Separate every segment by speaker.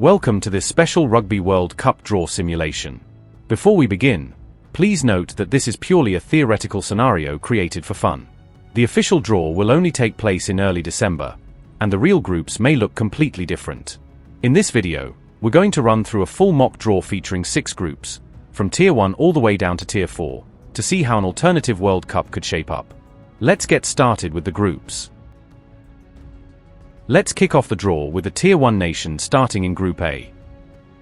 Speaker 1: Welcome to this special Rugby World Cup draw simulation. Before we begin, please note that this is purely a theoretical scenario created for fun. The official draw will only take place in early December, and the real groups may look completely different. In this video, we're going to run through a full mock draw featuring 6 groups, from Tier 1 all the way down to Tier 4, to see how an alternative World Cup could shape up. Let's get started with the groups. Let's kick off the draw with the Tier 1 nation starting in Group A.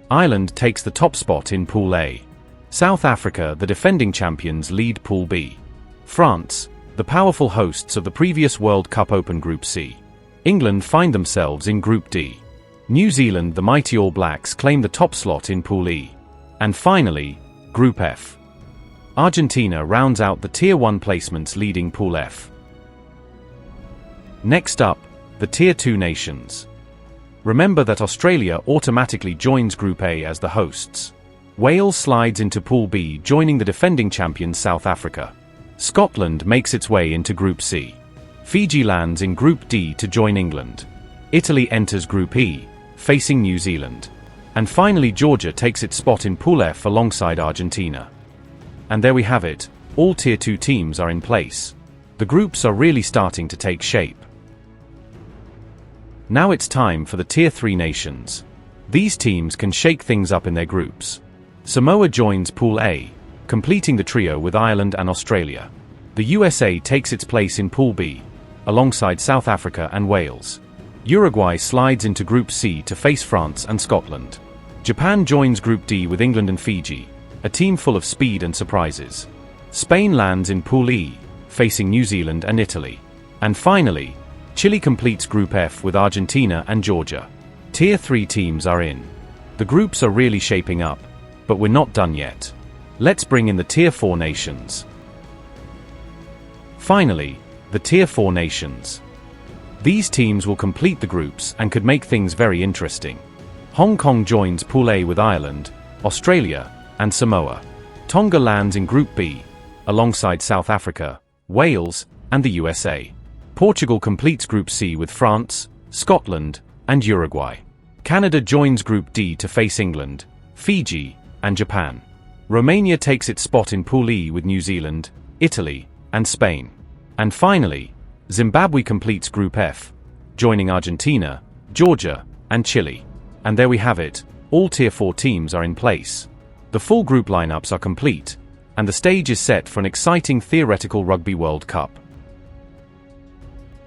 Speaker 1: Ireland takes the top spot in Pool A. South Africa, the defending champions, lead Pool B. France, the powerful hosts of the previous World Cup, open Group C. England find themselves in Group D. New Zealand, the mighty All Blacks, claim the top slot in Pool E. And finally, Group F. Argentina rounds out the Tier 1 placements, leading Pool F. Next up, the Tier 2 nations. Remember that Australia automatically joins Group A as the hosts. Wales slides into Pool B, joining the defending champions South Africa. Scotland makes its way into Group C. Fiji lands in Group D to join England. Italy enters Group E, facing New Zealand. And finally, Georgia takes its spot in Pool F alongside Argentina. And there we have it, all Tier 2 teams are in place. The groups are really starting to take shape. Now it's time for the Tier 3 nations. These teams can shake things up in their groups. Samoa joins Pool A, completing the trio with Ireland and Australia. The USA takes its place in Pool B, alongside South Africa and Wales. Uruguay slides into Group C to face France and Scotland. Japan joins Group D with England and Fiji, a team full of speed and surprises. Spain lands in Pool E, facing New Zealand and Italy. And finally, Chile completes Group F with Argentina and Georgia. Tier 3 teams are in. The groups are really shaping up, but we're not done yet. Let's bring in the Tier 4 nations. Finally, the Tier 4 nations. These teams will complete the groups and could make things very interesting. Hong Kong joins Pool A with Ireland, Australia, and Samoa. Tonga lands in Group B, alongside South Africa, Wales, and the USA. Portugal completes Group C with France, Scotland, and Uruguay. Canada joins Group D to face England, Fiji, and Japan. Romania takes its spot in Pool E with New Zealand, Italy, and Spain. And finally, Zimbabwe completes Group F, joining Argentina, Georgia, and Chile. And there we have it, all Tier 4 teams are in place. The full group lineups are complete, and the stage is set for an exciting theoretical Rugby World Cup.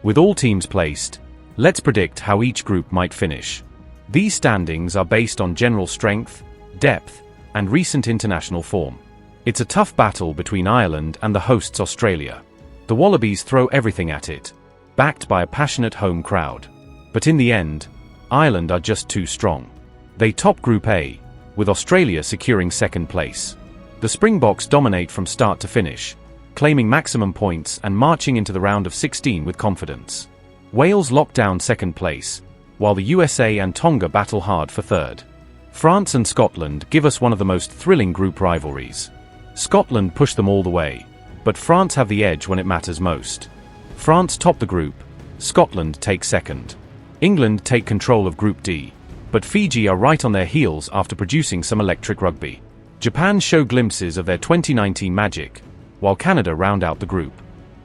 Speaker 1: With all teams placed, let's predict how each group might finish. These standings are based on general strength, depth, and recent international form. It's a tough battle between Ireland and the hosts Australia. The Wallabies throw everything at it, backed by a passionate home crowd. But in the end, Ireland are just too strong. They top Group A, with Australia securing second place. The Springboks dominate from start to finish, claiming maximum points and marching into the round of 16 with confidence. Wales lock down second place, while the USA and Tonga battle hard for third. France and Scotland give us one of the most thrilling group rivalries. Scotland push them all the way, but France have the edge when it matters most. France top the group, Scotland take second. England take control of Group D, but Fiji are right on their heels after producing some electric rugby. Japan show glimpses of their 2019 magic, while Canada round out the group.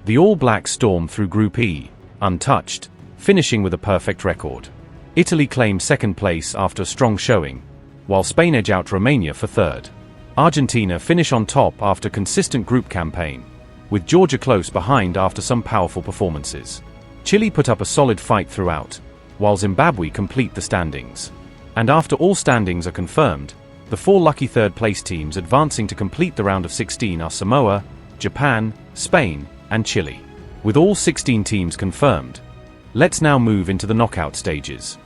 Speaker 1: The All Blacks storm through Group E, untouched, finishing with a perfect record. Italy claim second place after a strong showing, while Spain edge out Romania for third. Argentina finish on top after consistent group campaign, with Georgia close behind after some powerful performances. Chile put up a solid fight throughout, while Zimbabwe complete the standings. And after all standings are confirmed, the 4 lucky third-place teams advancing to complete the round of 16 are Samoa, Japan, Spain, and Chile. With all 16 teams confirmed, let's now move into the knockout stages.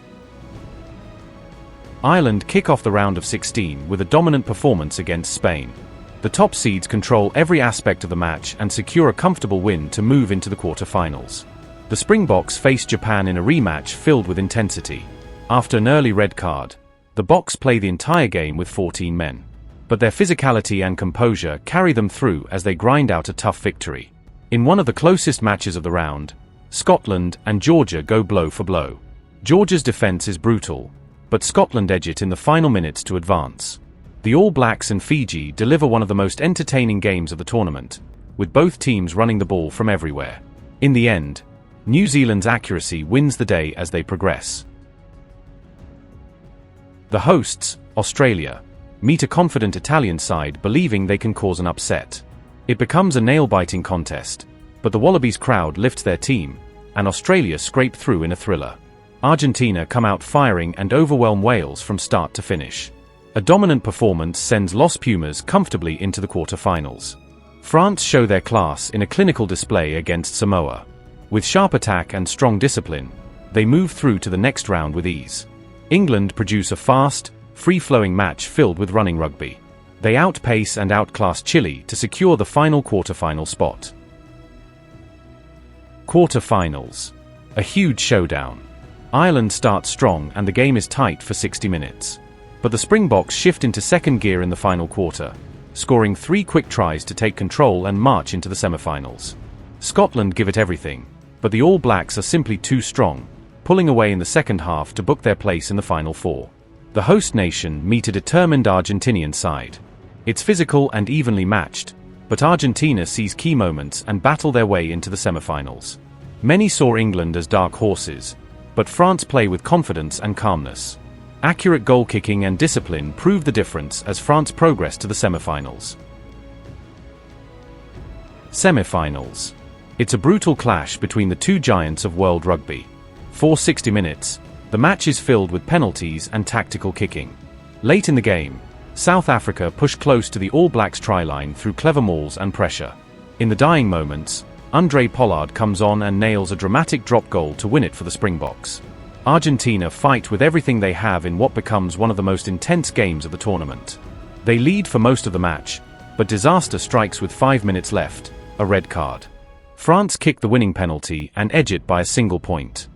Speaker 1: Ireland kick off the round of 16 with a dominant performance against Spain. The top seeds control every aspect of the match and secure a comfortable win to move into the quarterfinals. The Springboks face Japan in a rematch filled with intensity. After an early red card, the Boks play the entire game with 14 men. But their physicality and composure carry them through as they grind out a tough victory. In one of the closest matches of the round, Scotland and Georgia go blow for blow. Georgia's defense is brutal, but Scotland edge it in the final minutes to advance. The All Blacks and Fiji deliver one of the most entertaining games of the tournament, with both teams running the ball from everywhere. In the end, New Zealand's accuracy wins the day as they progress. The hosts, Australia, meet a confident Italian side believing they can cause an upset. It becomes a nail-biting contest, but the Wallabies crowd lifts their team, and Australia scrape through in a thriller. Argentina come out firing and overwhelm Wales from start to finish. A dominant performance sends Los Pumas comfortably into the quarterfinals. France show their class in a clinical display against Samoa. With sharp attack and strong discipline, they move through to the next round with ease. England produce a fast, free-flowing match filled with running rugby. They outpace and outclass Chile to secure the final quarterfinal spot. Quarterfinals. A huge showdown. Ireland starts strong and the game is tight for 60 minutes. But the Springboks shift into second gear in the final quarter, scoring 3 quick tries to take control and march into the semifinals. Scotland give it everything, but the All Blacks are simply too strong, pulling away in the second half to book their place in the final 4. The host nation meet a determined Argentinian side. It's physical and evenly matched, but Argentina seize key moments and battle their way into the semifinals. Many saw England as dark horses, but France play with confidence and calmness. Accurate goal kicking and discipline prove the difference as France progress to the semifinals. Semifinals. It's a brutal clash between the two giants of world rugby. For 60 minutes, the match is filled with penalties and tactical kicking. Late in the game, South Africa push close to the All Blacks try line through clever mauls and pressure. In the dying moments, Andre Pollard comes on and nails a dramatic drop goal to win it for the Springboks. Argentina fight with everything they have in what becomes one of the most intense games of the tournament. They lead for most of the match, but disaster strikes with 5 minutes left, a red card. France kick the winning penalty and edge it by a single point.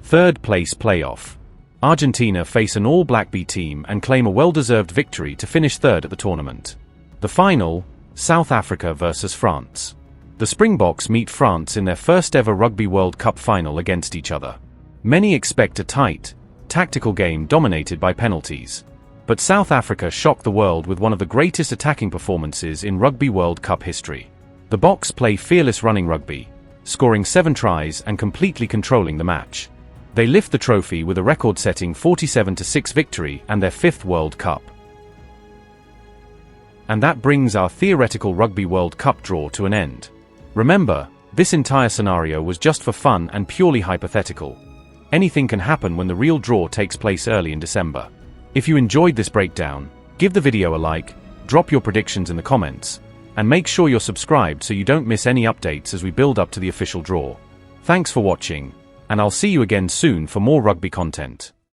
Speaker 1: Third place playoff. Argentina face an All Black B team and claim a well-deserved victory to finish third at the tournament. The final, South Africa versus France. The Springboks meet France in their first ever Rugby World Cup final against each other. Many expect a tight, tactical game dominated by penalties. But South Africa shock the world with one of the greatest attacking performances in Rugby World Cup history. The Boks play fearless running rugby, scoring 7 tries and completely controlling the match. They lift the trophy with a record-setting 47-6 victory and their 5th World Cup. And that brings our theoretical Rugby World Cup draw to an end. Remember, this entire scenario was just for fun and purely hypothetical. Anything can happen when the real draw takes place early in December. If you enjoyed this breakdown, give the video a like, drop your predictions in the comments, and make sure you're subscribed so you don't miss any updates as we build up to the official draw. Thanks for watching, and I'll see you again soon for more rugby content.